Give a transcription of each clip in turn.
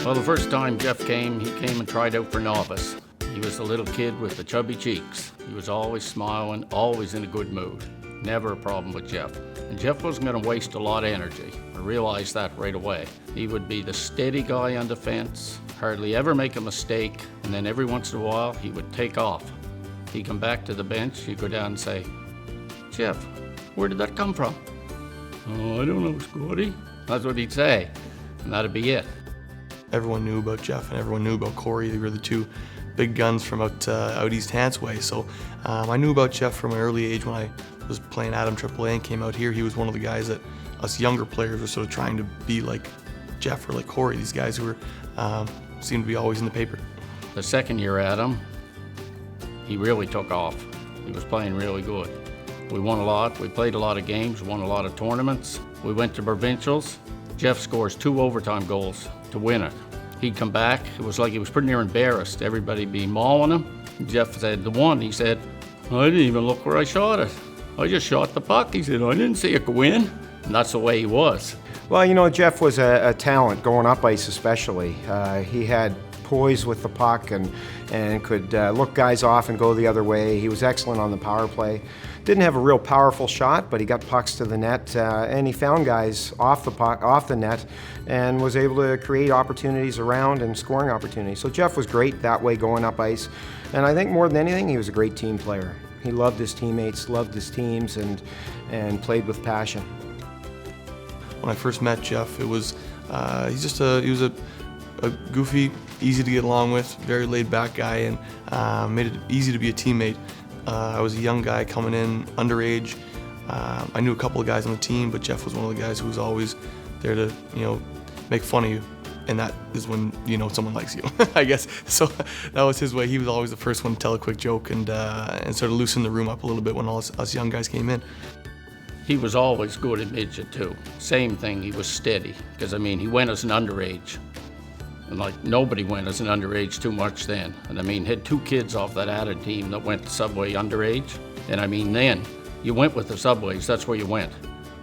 Well, the first time Jeff came, he came and tried out for novice. He was the little kid with the chubby cheeks. He was always smiling, always in a good mood. Never a problem with Jeff. And Jeff wasn't going to waste a lot of energy. I realized that right away. He would be the steady guy on defense, hardly ever make a mistake, and then every once in a while he would take off. He'd come back to the bench, he'd go down and say, "Jeff, where did that come from?" "Oh, I don't know, Scotty." That's what he'd say, and that'd be it. Everyone knew about Jeff and everyone knew about Corey. They were the two big guns from out East Hants way. So I knew about Jeff from an early age. When I was playing Adam AAA and came out here, he was one of the guys that us younger players were sort of trying to be like Jeff or like Corey, these guys who were seemed to be always in the paper. The second year Adam, he really took off. He was playing really good. We won a lot, we played a lot of games, won a lot of tournaments. We went to provincials. Jeff scores 2 overtime goals to win it. He'd come back, it was like he was pretty near embarrassed. Everybody'd be mauling him. Jeff said, the one, he said, "I didn't even look where I shot it. I just shot the puck." He said, "I didn't see it go in." And that's the way he was. Well, you know, Jeff was a talent, going up ice especially. He had poise with the puck and could look guys off and go the other way. He was excellent on the power play. Didn't have a real powerful shot, but he got pucks to the net, and he found guys off the net, and was able to create opportunities around and scoring opportunities. So Jeff was great that way, going up ice. And I think more than anything, he was a great team player. He loved his teammates, loved his teams, and played with passion. When I first met Jeff, it was he was a goofy, easy to get along with, very laid-back guy, and made it easy to be a teammate. I was a young guy coming in, underage. I knew a couple of guys on the team, but Jeff was one of the guys who was always there to, make fun of you, and that is when someone likes you, I guess. So that was his way. He was always the first one to tell a quick joke and sort of loosen the room up a little bit when all us young guys came in. He was always good at midget too. Same thing, he was steady, because he went as an underage. And nobody went as an underage too much then. And had 2 kids off that added team that went to Subway underage. And then you went with the Subways, that's where you went.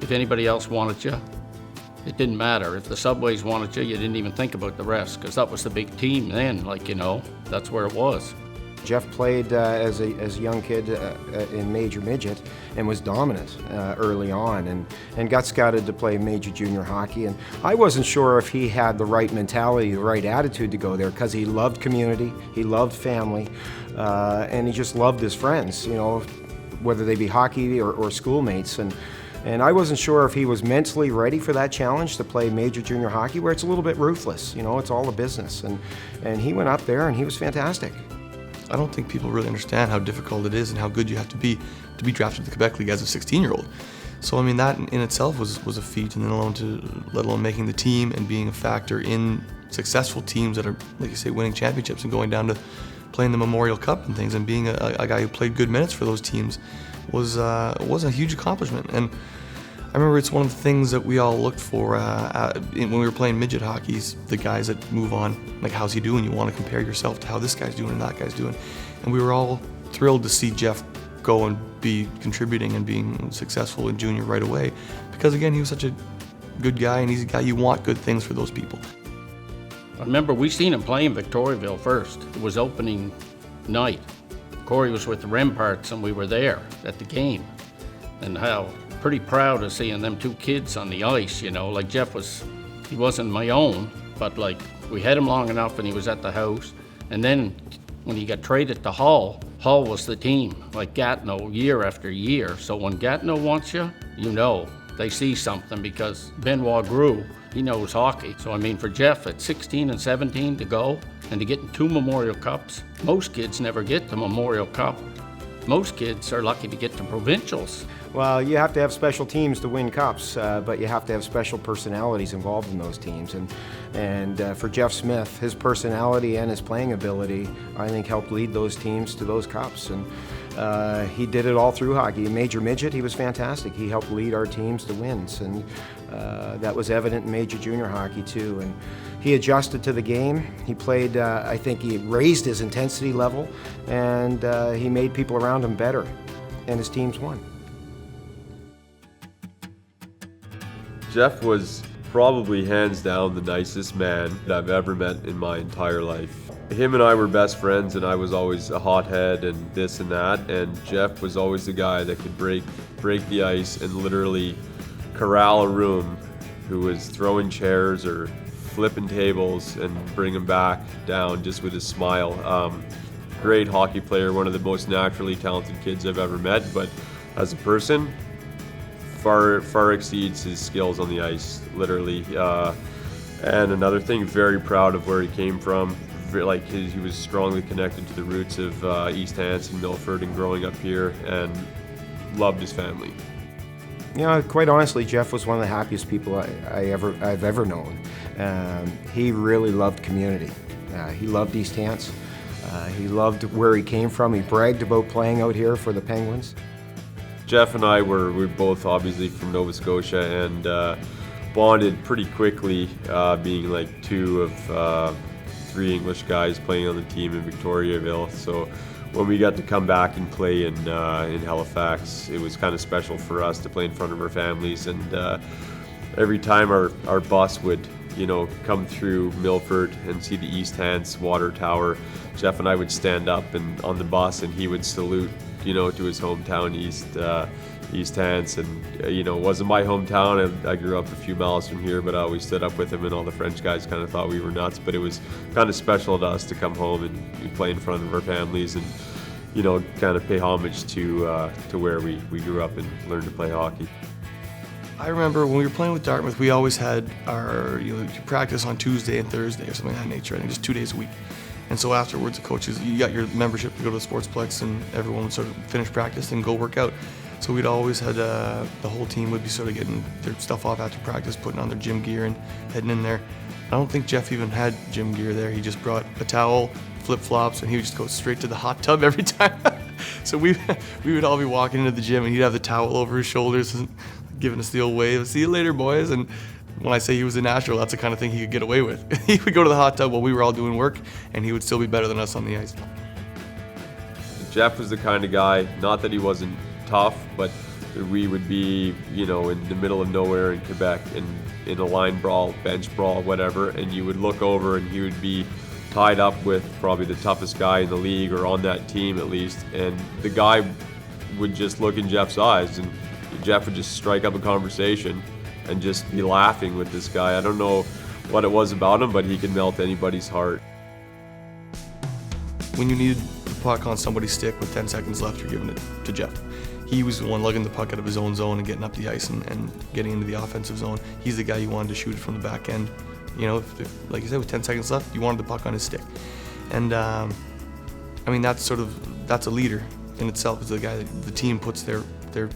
If anybody else wanted you, it didn't matter. If the Subways wanted you, you didn't even think about the rest, because that was the big team then, that's where it was. Jeff played as a young kid in major midget and was dominant early on, and got scouted to play major junior hockey. And I wasn't sure if he had the right mentality, the right attitude to go there, because he loved community, he loved family, and he just loved his friends, whether they be hockey or schoolmates. And I wasn't sure if he was mentally ready for that challenge to play major junior hockey, where it's a little bit ruthless, it's all a business. And he went up there and he was fantastic. I don't think people really understand how difficult it is and how good you have to be drafted to the Quebec League as a 16-year-old. So that in itself was a feat, and then let alone making the team and being a factor in successful teams that are, like you say, winning championships and going down to playing the Memorial Cup and things, and being a guy who played good minutes for those teams was a huge accomplishment. And I remember it's one of the things that we all looked for when we were playing midget hockey, the guys that move on, like, how's he doing? You want to compare yourself to how this guy's doing and that guy's doing. And we were all thrilled to see Jeff go and be contributing and being successful in junior right away, because again, he was such a good guy, and he's a guy you want good things for those people. I remember we seen him play in Victoriaville first. It was opening night. Corey was with the Remparts and we were there at the game. And how pretty proud of seeing them 2 kids on the ice, Jeff he wasn't my own, but we had him long enough and he was at the house. And then when he got traded to Hull was the team, like Gatineau, year after year. So when Gatineau wants you, they see something, because Benoit grew. He knows hockey. So for Jeff at 16 and 17 to go and to get in 2 Memorial Cups, most kids never get the Memorial Cup. Most kids are lucky to get to provincials. Well, you have to have special teams to win cups, but you have to have special personalities involved in those teams. And for Jeff Smith, his personality and his playing ability, I think, helped lead those teams to those cups. And he did it all through hockey. Major midget, he was fantastic. He helped lead our teams to wins, and that was evident in major junior hockey too. And he adjusted to the game. He played, I think he raised his intensity level, and he made people around him better, and his teams won. Jeff was probably hands down the nicest man that I've ever met in my entire life. Him and I were best friends, and I was always a hothead and this and that, and Jeff was always the guy that could break the ice and literally corral a room, who was throwing chairs or flipping tables and bring them back down just with his smile. Great hockey player, one of the most naturally talented kids I've ever met, but as a person, far exceeds his skills on the ice, literally. And another thing, very proud of where he came from. He was strongly connected to the roots of East Hants and Milford and growing up here, and loved his family. You know, quite honestly, Jeff was one of the happiest people I've ever known. He really loved community. He loved East Hants. He loved where he came from. He bragged about playing out here for the Penguins. Jeff and I we're both obviously from Nova Scotia, and bonded pretty quickly, being like two of 3 English guys playing on the team in Victoriaville. So when we got to come back and play in Halifax, it was kind of special for us to play in front of our families. And every time our bus would, come through Milford and see the East Hants water tower, Jeff and I would stand up and on the bus, and he would salute, to his hometown, East Hants. And it wasn't my hometown. I grew up a few miles from here, but I always stood up with him, and all the French guys kind of thought we were nuts. But it was kind of special to us to come home and play in front of our families, and kind of pay homage to where we grew up and learned to play hockey. I remember when we were playing with Dartmouth, we always had our practice on Tuesday and Thursday or something of that nature. I think just 2 days a week. And so afterwards, the coaches, you got your membership to go to the Sportsplex, and everyone would sort of finish practice and go work out. So we'd always had the whole team would be sort of getting their stuff off after practice, putting on their gym gear and heading in there. I don't think Jeff even had gym gear there. He just brought a towel, flip-flops, and he would just go straight to the hot tub every time. So we would all be walking into the gym, and he'd have the towel over his shoulders and giving us the old wave. See you later, boys. And when I say he was a natural, that's the kind of thing he could get away with. He would go to the hot tub while we were all doing work, and he would still be better than us on the ice. Jeff was the kind of guy, not that he wasn't tough, but we would be, in the middle of nowhere in Quebec, in a line brawl, bench brawl, whatever, and you would look over and he would be tied up with probably the toughest guy in the league, or on that team at least, and the guy would just look in Jeff's eyes, and Jeff would just strike up a conversation and just be laughing with this guy. I don't know what it was about him, but he could melt anybody's heart. When you needed the puck on somebody's stick with 10 seconds left, you're giving it to Jeff. He was the one lugging the puck out of his own zone and getting up the ice and getting into the offensive zone. He's the guy you wanted to shoot it from the back end. If, like you said, with 10 seconds left, you wanted the puck on his stick. And that's a leader in itself. Is the guy that the team puts their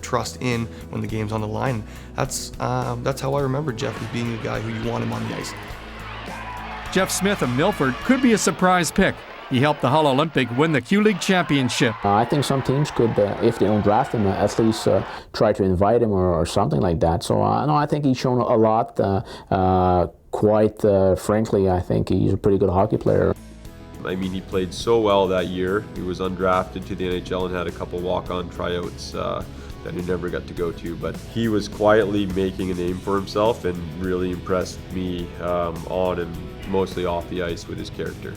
trust in when the game's on the line. That's how I remember Jeff, as being the guy who you want him on the ice. Jeff Smith of Milford could be a surprise pick. He helped the Hull Olympic win the Q-League championship. I think some teams could, if they don't draft him, at least try to invite him or something like that. So I think he's shown a lot. Quite frankly, I think he's a pretty good hockey player. I mean, he played so well that year. He was undrafted to the NHL and had a couple walk-on tryouts that he never got to go to. But he was quietly making a name for himself and really impressed me on and mostly off the ice with his character.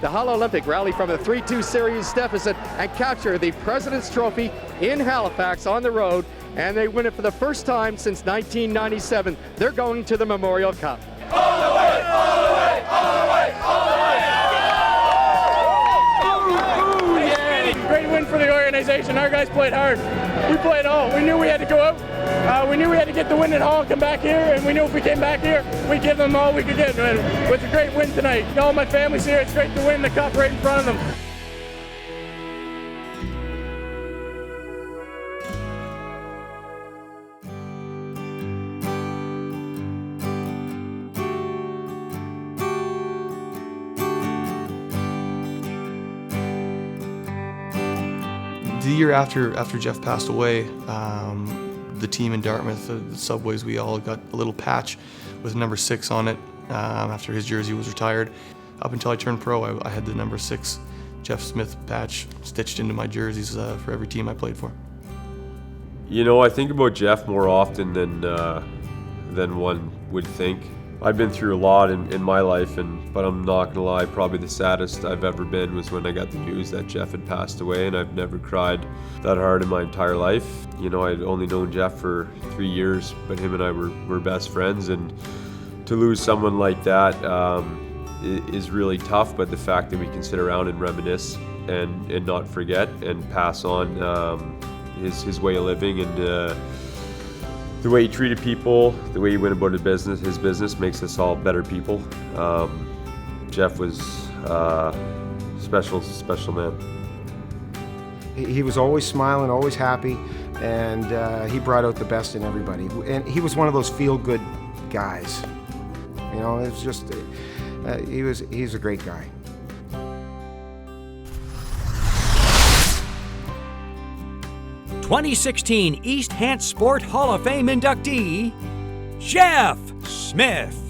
The Hull Olympic rally from a 3-2 series deficit and capture the President's Trophy in Halifax on the road, and they win it for the first time since 1997. They're going to the Memorial Cup. All the way, all the way, all the way, all the way! Great win for the organization. Our guys played hard. We played all. We knew we had to go out. We knew we had to get the win at Hull and come back here, and we knew if we came back here, we'd give them all we could give. And it was a great win tonight. All my family's here. It's great to win the cup right in front of them. The year after Jeff passed away, the team in Dartmouth, the Subways, we all got a little patch with number 6 on it after his jersey was retired. Up until I turned pro, I had the number 6 Jeff Smith patch stitched into my jerseys for every team I played for. I think about Jeff more often than than one would think. I've been through a lot in my life, but I'm not gonna lie, probably the saddest I've ever been was when I got the news that Jeff had passed away, and I've never cried that hard in my entire life. You know, I'd only known Jeff for 3 years, but him and I were best friends, and to lose someone like that is really tough, but the fact that we can sit around and reminisce and not forget and pass on his way of living and the way he treated people, the way he went about his business makes us all better people. Jeff was special man. He was always smiling, always happy, and he brought out the best in everybody. And he was one of those feel-good guys. You know, it was just, he's a great guy. '16 East Hants Sport Hall of Fame inductee, Jeff Smith.